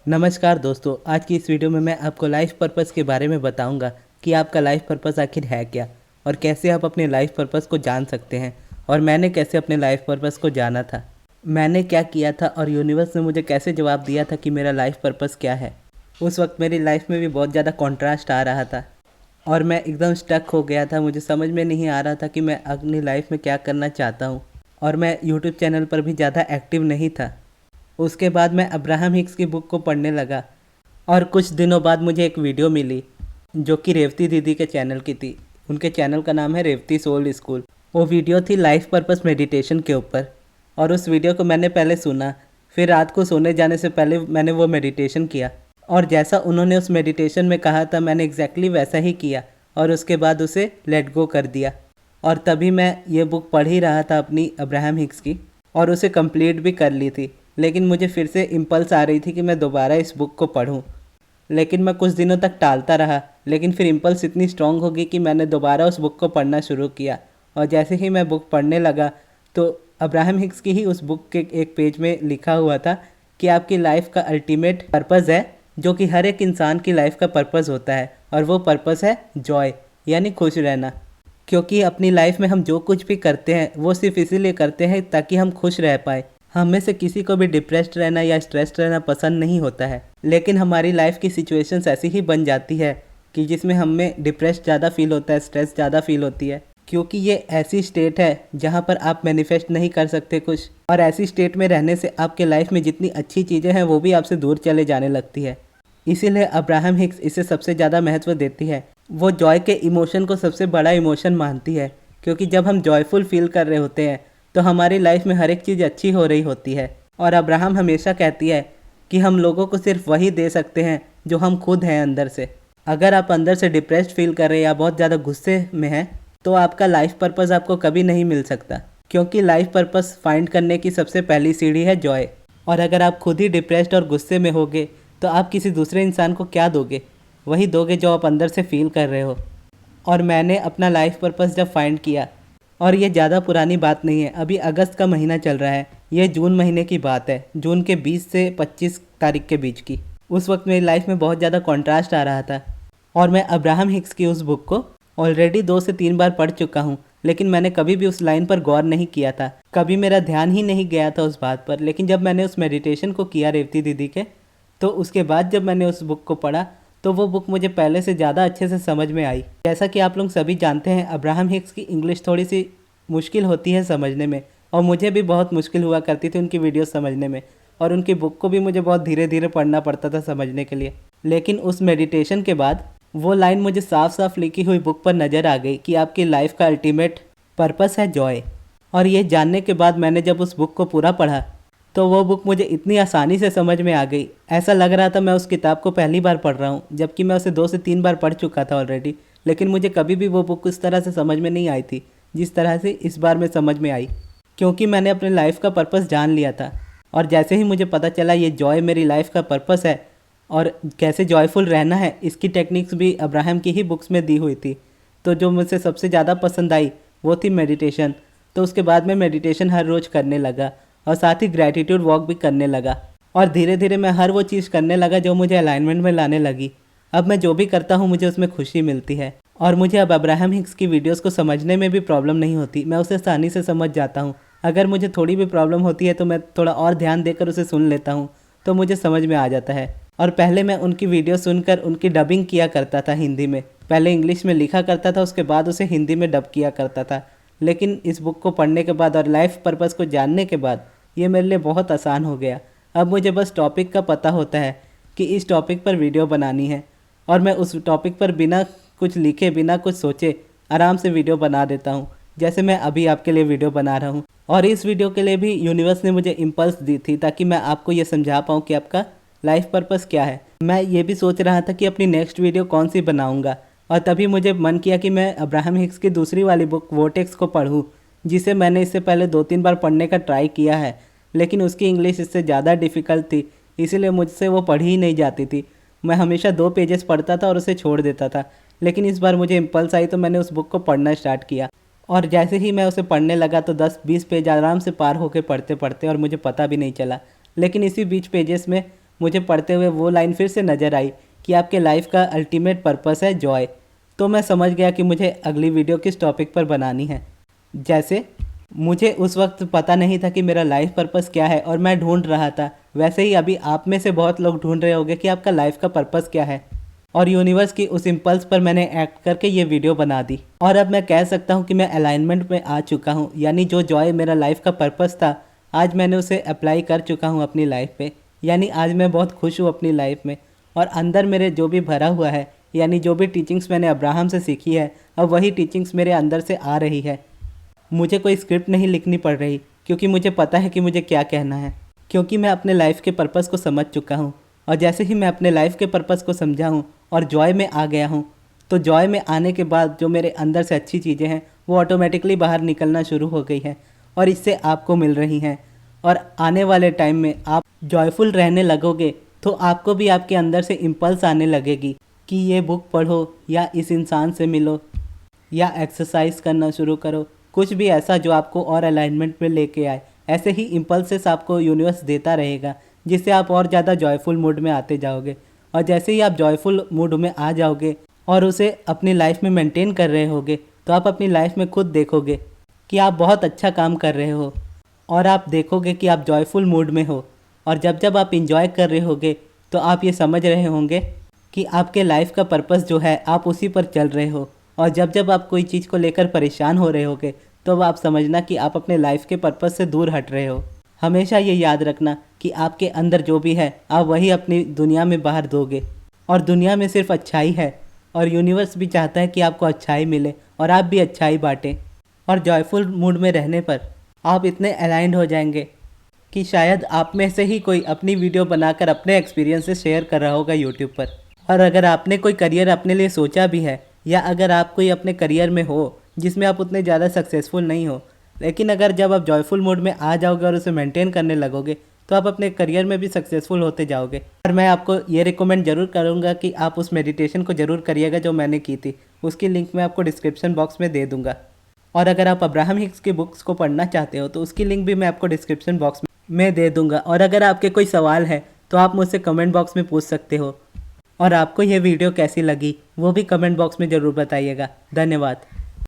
नमस्कार दोस्तों, आज की इस वीडियो में मैं आपको लाइफ पर्पस के बारे में बताऊंगा कि आपका लाइफ पर्पस आखिर है क्या और कैसे आप अपने लाइफ पर्पस को जान सकते हैं। और मैंने कैसे अपने लाइफ पर्पस को जाना था, मैंने क्या किया था और यूनिवर्स ने मुझे कैसे जवाब दिया था कि मेरा लाइफ पर्पस क्या है। उस वक्त मेरी लाइफ में भी बहुत ज़्यादा कॉन्ट्रास्ट आ रहा था और मैं एकदम स्टक हो गया था। मुझे समझ में नहीं आ रहा था कि मैं अपनी लाइफ में क्या करना चाहता हूँ और मैं यूट्यूब चैनल पर भी ज़्यादा एक्टिव नहीं था। उसके बाद मैं अब्राहम हिक्स की बुक को पढ़ने लगा और कुछ दिनों बाद मुझे एक वीडियो मिली जो कि रेवती दीदी के चैनल की थी। उनके चैनल का नाम है रेवती सोल स्कूल। वो वीडियो थी लाइफ पर्पस मेडिटेशन के ऊपर और उस वीडियो को मैंने पहले सुना, फिर रात को सोने जाने से पहले मैंने वो मेडिटेशन किया और जैसा उन्होंने उस मेडिटेशन में कहा था मैंने एग्जैक्टली वैसा ही किया और उसके बाद उसे लेट गो कर दिया। और तभी मैं ये बुक पढ़ ही रहा था अपनी अब्राहम हिक्स की और उसे कंप्लीट भी कर ली थी। लेकिन मुझे फिर से इम्पल्स आ रही थी कि मैं दोबारा इस बुक को पढूं। लेकिन मैं कुछ दिनों तक टालता रहा, लेकिन फिर इम्पल्स इतनी स्ट्रांग हो गई कि मैंने दोबारा उस बुक को पढ़ना शुरू किया। और जैसे ही मैं बुक पढ़ने लगा तो अब्राहम हिक्स की ही उस बुक के एक पेज में लिखा हुआ था कि आपकी लाइफ का अल्टीमेट पर्पज़ है, जो कि हर एक इंसान की लाइफ का पर्पज़ होता है, और वो पर्पज़ है जॉय, यानी खुश रहना। क्योंकि अपनी लाइफ में हम जो कुछ भी करते हैं वो सिर्फ इसीलिए करते हैं ताकि हम खुश रह पाए। हम में से किसी को भी डिप्रेस्ड रहना या स्ट्रेस्ड रहना पसंद नहीं होता है, लेकिन हमारी लाइफ की सिचुएशंस ऐसी ही बन जाती है कि जिसमें हमें डिप्रेस्ड ज़्यादा फील होता है, स्ट्रेस ज़्यादा फील होती है, क्योंकि ये ऐसी स्टेट है जहाँ पर आप मैनिफेस्ट नहीं कर सकते कुछ, और ऐसी स्टेट में रहने से आपके लाइफ में जितनी अच्छी चीज़ें हैं वो भी आपसे दूर चले जाने लगती है। इसीलिए अब्राहम हिक्स इसे सबसे ज़्यादा महत्व देती है। वो जॉय के इमोशन को सबसे बड़ा इमोशन मानती है, क्योंकि जब हम जॉयफुल फील कर रहे होते हैं तो हमारी लाइफ में हर एक चीज़ अच्छी हो रही होती है। और अब्राहम हमेशा कहती है कि हम लोगों को सिर्फ वही दे सकते हैं जो हम खुद हैं अंदर से। अगर आप अंदर से डिप्रेस्ड फील कर रहे हैं या बहुत ज़्यादा गुस्से में हैं तो आपका लाइफ पर्पस आपको कभी नहीं मिल सकता, क्योंकि लाइफ पर्पस फाइंड करने की सबसे पहली सीढ़ी है जॉय। और अगर आप खुद ही डिप्रेस्ड और गुस्से में होगे तो आप किसी दूसरे इंसान को क्या दोगे? वही दोगे जो आप अंदर से फील कर रहे हो। और मैंने अपना लाइफ पर्पस जब फाइंड किया, और ये ज़्यादा पुरानी बात नहीं है, अभी अगस्त का महीना चल रहा है, ये जून महीने की बात है, जून के 20 से 25 तारीख के बीच की। उस वक्त मेरी लाइफ में बहुत ज़्यादा कॉन्ट्रास्ट आ रहा था और मैं अब्राहम हिक्स की उस बुक को ऑलरेडी 2 से 3 बार पढ़ चुका हूँ, लेकिन मैंने कभी भी उस लाइन पर गौर नहीं किया था, कभी मेरा ध्यान ही नहीं गया था उस बात पर। लेकिन जब मैंने उस मेडिटेशन को किया रेवती दीदी के, तो उसके बाद जब मैंने उस बुक को पढ़ा तो वो बुक मुझे पहले से ज़्यादा अच्छे से समझ में आई। जैसा कि आप लोग सभी जानते हैं, अब्राहम हिक्स की इंग्लिश थोड़ी सी मुश्किल होती है समझने में, और मुझे भी बहुत मुश्किल हुआ करती थी उनकी वीडियो समझने में, और उनकी बुक को भी मुझे बहुत धीरे धीरे पढ़ना पड़ता था समझने के लिए। लेकिन उस मेडिटेशन के बाद वो लाइन मुझे साफ साफ लिखी हुई बुक पर नज़र आ गई कि आपकी लाइफ का अल्टीमेट पर्पस है जॉय। और ये जानने के बाद मैंने जब उस बुक को पूरा पढ़ा तो वो बुक मुझे इतनी आसानी से समझ में आ गई, ऐसा लग रहा था मैं उस किताब को पहली बार पढ़ रहा हूँ, जबकि मैं उसे 2 से 3 बार पढ़ चुका था ऑलरेडी। लेकिन मुझे कभी भी वो बुक उस तरह से समझ में नहीं आई थी जिस तरह से इस बार में समझ में आई, क्योंकि मैंने अपने लाइफ का पर्पस जान लिया था। और जैसे ही मुझे पता चला ये जॉय मेरी लाइफ का पर्पस है और कैसे जॉयफुल रहना है, इसकी टेक्निक्स भी अब्राहम की ही बुक्स में दी हुई थी। तो जो मुझे सबसे ज़्यादा पसंद आई वो थी मेडिटेशन। तो उसके बाद मैं मेडिटेशन हर रोज़ करने लगा और साथ ही ग्रैटिट्यूड वॉक भी करने लगा, और धीरे धीरे मैं हर वो चीज़ करने लगा जो मुझे अलाइनमेंट में लाने लगी। अब मैं जो भी करता हूँ मुझे उसमें खुशी मिलती है, और मुझे अब अब्राहम हिक्स की वीडियोस को समझने में भी प्रॉब्लम नहीं होती, मैं उसे आसानी से समझ जाता हूँ। अगर मुझे थोड़ी भी प्रॉब्लम होती है तो मैं थोड़ा और ध्यान देकर उसे सुन लेता हूँ तो मुझे समझ में आ जाता है। और पहले मैं उनकी वीडियो सुनकर उनकी डबिंग किया करता था हिंदी में, पहले इंग्लिश में लिखा करता था, उसके बाद उसे हिंदी में डब किया करता था। लेकिन इस बुक को पढ़ने के बाद और लाइफ पर्पस को जानने के बाद ये मेरे लिए बहुत आसान हो गया। अब मुझे बस टॉपिक का पता होता है कि इस टॉपिक पर वीडियो बनानी है, और मैं उस टॉपिक पर बिना कुछ लिखे बिना कुछ सोचे आराम से वीडियो बना देता हूँ, जैसे मैं अभी आपके लिए वीडियो बना रहा हूँ। और इस वीडियो के लिए भी यूनिवर्स ने मुझे इम्पल्स दी थी ताकि मैं आपको ये समझा पाऊँ कि आपका लाइफ पर्पस क्या है। मैं ये भी सोच रहा था कि अपनी नेक्स्ट वीडियो कौन सी बनाऊँगा, और तभी मुझे मन किया कि मैं अब्राहम हिक्स की दूसरी वाली बुक वोटेक्स को पढ़ूँ, जिसे मैंने इससे पहले 2-3 बार पढ़ने का ट्राई किया है, लेकिन उसकी इंग्लिश इससे ज़्यादा डिफ़िकल्ट थी, इसीलिए मुझसे वो पढ़ी ही नहीं जाती थी। मैं हमेशा 2 पेजेस पढ़ता था और उसे छोड़ देता था। लेकिन इस बार मुझे इम्पल्स आई तो मैंने उस बुक को पढ़ना स्टार्ट किया, और जैसे ही मैं उसे पढ़ने लगा तो 10-20 पेज आराम से पार होकर पढ़ते पढ़ते और मुझे पता भी नहीं चला। लेकिन इसी बीच पेजेस में मुझे पढ़ते हुए वो लाइन फिर से नज़र आई कि आपके लाइफ का अल्टीमेट पर्पस है जॉय। तो मैं समझ गया कि मुझे अगली वीडियो किस टॉपिक पर बनानी है। जैसे मुझे उस वक्त पता नहीं था कि मेरा लाइफ पर्पस क्या है और मैं ढूंढ रहा था, वैसे ही अभी आप में से बहुत लोग ढूंढ रहे होंगे कि आपका लाइफ का पर्पस क्या है। और यूनिवर्स की उस इम्पल्स पर मैंने एक्ट करके ये वीडियो बना दी और अब मैं कह सकता हूँ कि मैं अलाइनमेंट में आ चुका हूँ, यानी जो जॉय मेरा लाइफ का पर्पस था आज मैंने उसे अप्लाई कर चुका हूँ अपनी लाइफ पे। यानी आज मैं बहुत खुश हूँ अपनी लाइफ में और अंदर मेरे जो भी भरा हुआ है, यानी जो भी टीचिंग्स मैंने अब्राहम से सीखी है अब वही टीचिंग्स मेरे अंदर से आ रही है। मुझे कोई स्क्रिप्ट नहीं लिखनी पड़ रही क्योंकि मुझे पता है कि मुझे क्या कहना है, क्योंकि मैं अपने लाइफ के पर्पस को समझ चुका हूँ। और जैसे ही मैं अपने लाइफ के पर्पस को समझा हूँ और जॉय में आ गया हूँ, तो जॉय में आने के बाद जो मेरे अंदर से अच्छी चीज़ें हैं वो ऑटोमेटिकली बाहर निकलना शुरू हो गई हैं और इससे आपको मिल रही हैं। और आने वाले टाइम में आप जॉयफुल रहने लगोगे तो आपको भी आपके अंदर से इम्पल्स आने लगेगी कि ये बुक पढ़ो या इस इंसान से मिलो या एक्सरसाइज करना शुरू करो, कुछ भी ऐसा जो आपको और अलाइनमेंट में लेके आए। ऐसे ही इम्पल्सेस आपको यूनिवर्स देता रहेगा जिससे आप और ज़्यादा जॉयफुल मूड में आते जाओगे। और जैसे ही आप जॉयफुल मूड में आ जाओगे और उसे अपनी लाइफ में मेंटेन कर रहे होगे तो आप अपनी लाइफ में खुद देखोगे कि आप बहुत अच्छा काम कर रहे हो और आप देखोगे कि आप जॉयफुल मूड में हो। और जब जब आप इंजॉय कर रहे होगे तो आप ये समझ रहे होंगे कि आपके लाइफ का पर्पस जो है आप उसी पर चल रहे हो। और जब जब आप कोई चीज़ को लेकर परेशान हो रहे होगे तो अब आप समझना कि आप अपने लाइफ के पर्पस से दूर हट रहे हो। हमेशा ये याद रखना कि आपके अंदर जो भी है आप वही अपनी दुनिया में बाहर दोगे और दुनिया में सिर्फ अच्छाई है और यूनिवर्स भी चाहता है कि आपको अच्छाई मिले और आप भी अच्छाई बांटें। और जॉयफुल मूड में रहने पर आप इतने अलाइंड हो जाएंगे कि शायद आप में से ही कोई अपनी वीडियो बनाकर अपने एक्सपीरियंसेस शेयर कर रहा होगा यूट्यूब पर। और अगर आपने कोई करियर अपने लिए सोचा भी है या अगर आप कोई अपने करियर में हो जिसमें आप उतने ज़्यादा सक्सेसफुल नहीं हो, लेकिन अगर जब आप जॉयफुल मूड में आ जाओगे और उसे मेंटेन करने लगोगे तो आप अपने करियर में भी सक्सेसफुल होते जाओगे। और मैं आपको ये रिकमेंड ज़रूर करूँगा कि आप उस मेडिटेशन को ज़रूर करिएगा जो मैंने की थी, उसकी लिंक मैं आपको डिस्क्रिप्शन बॉक्स में दे दूँगा। और अगर आप अब्राहम हिक्स की बुक्स को पढ़ना चाहते हो तो उसकी लिंक भी मैं आपको डिस्क्रिप्शन बॉक्स में दे दूँगा। और अगर आपके कोई सवाल है तो आप मुझसे कमेंट बॉक्स में पूछ सकते हो। और आपको ये वीडियो कैसी लगी वो भी कमेंट बॉक्स में ज़रूर बताइएगा। धन्यवाद।